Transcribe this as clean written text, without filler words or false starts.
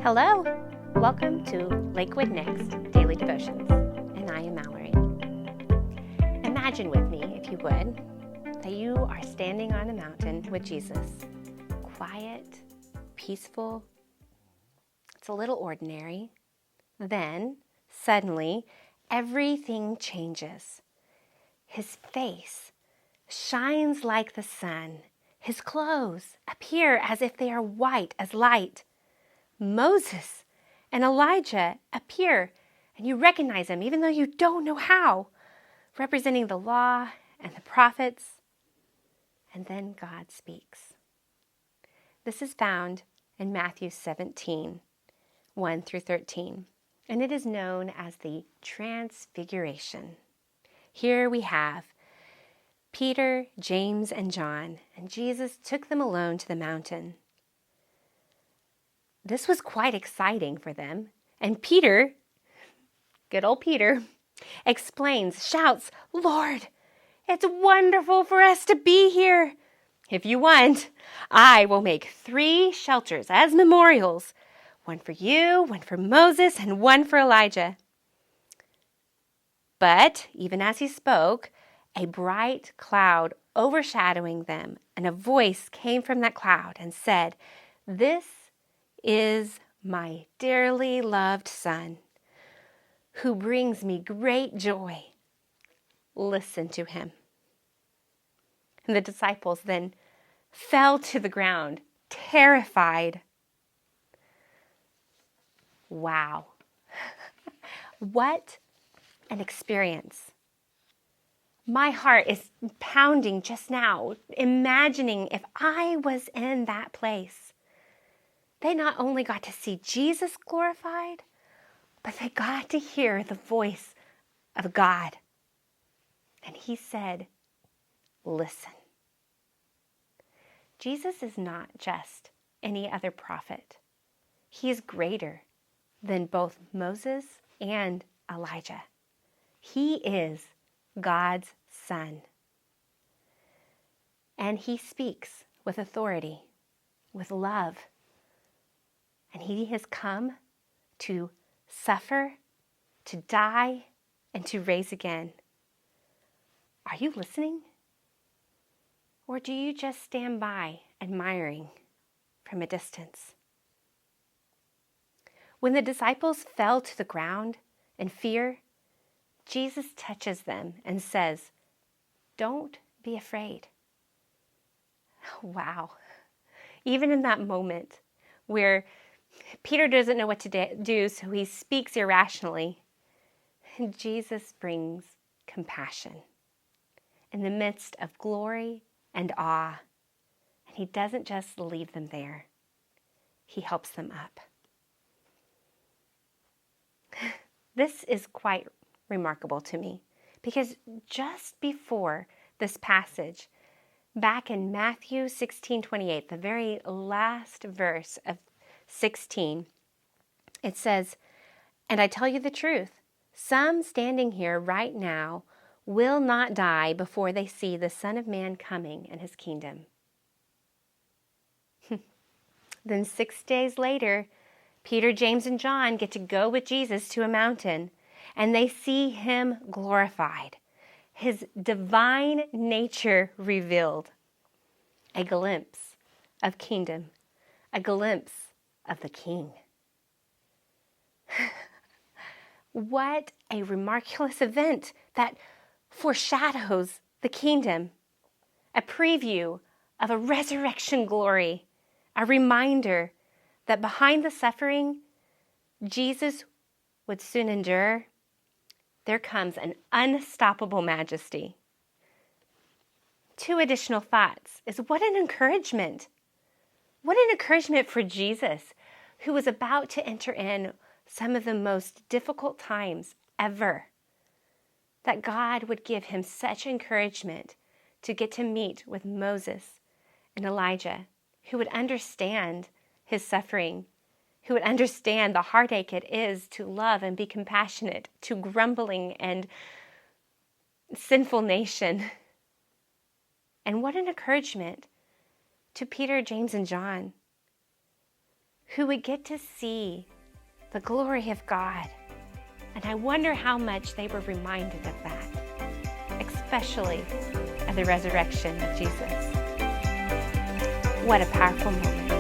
Hello! Welcome to Lakewood Next Daily Devotions, and I am Mallory. Imagine with me, if you would, that you are standing on a mountain with Jesus. Quiet, peaceful, it's a little ordinary. Then, suddenly, everything changes. His face shines like the sun. His clothes appear as if they are white as light. Moses and Elijah appear, and you recognize them even though you don't know how, representing the law and the prophets. And then God speaks. This is found in Matthew 17, 1 through 13, and it is known as the Transfiguration. Here we have Peter, James, and John, and Jesus took them alone to the mountain. This was quite exciting for them, and Peter, good old Peter, shouts, "Lord, it's wonderful for us to be here. If you want, I will make 3 shelters as memorials, one for you, one for Moses, and one for Elijah." But even as he spoke, a bright cloud overshadowing them, and a voice came from that cloud and said, "This is my dearly loved Son, who brings me great joy. Listen to him." And the disciples then fell to the ground, terrified. Wow. What an experience. My heart is pounding just now, imagining if I was in that place. They not only got to see Jesus glorified, but they got to hear the voice of God. And he said, "Listen." Jesus is not just any other prophet. He is greater than both Moses and Elijah. He is God's Son. And he speaks with authority, with love. And he has come to suffer, to die, and to raise again. Are you listening? Or do you just stand by, admiring from a distance? When the disciples fell to the ground in fear, Jesus touches them and says, "Don't be afraid." Wow. Even in that moment where Peter doesn't know what to do, so he speaks irrationally, Jesus brings compassion in the midst of glory and awe. And he doesn't just leave them there. He helps them up. This is quite remarkable to me, because just before this passage, back in Matthew 16:28, the very last verse of 16, it says, "And I tell you the truth, some standing here right now will not die before they see the Son of Man coming in his kingdom." Then 6 days later, Peter, James, and John get to go with Jesus to a mountain, and they see him glorified, his divine nature revealed. A glimpse of kingdom, a glimpse of the King. What a remarkable event that foreshadows the kingdom, a preview of a resurrection glory, a reminder that behind the suffering Jesus would soon endure, there comes an unstoppable majesty. 2 additional thoughts is what an encouragement. What an encouragement for Jesus, who was about to enter in some of the most difficult times ever. That God would give him such encouragement to get to meet with Moses and Elijah, who would understand his suffering, who would understand the heartache it is to love and be compassionate to grumbling and sinful nation. And what an encouragement to Peter, James, and John, who would get to see the glory of God. And I wonder how much they were reminded of that, especially at the resurrection of Jesus. What a powerful moment.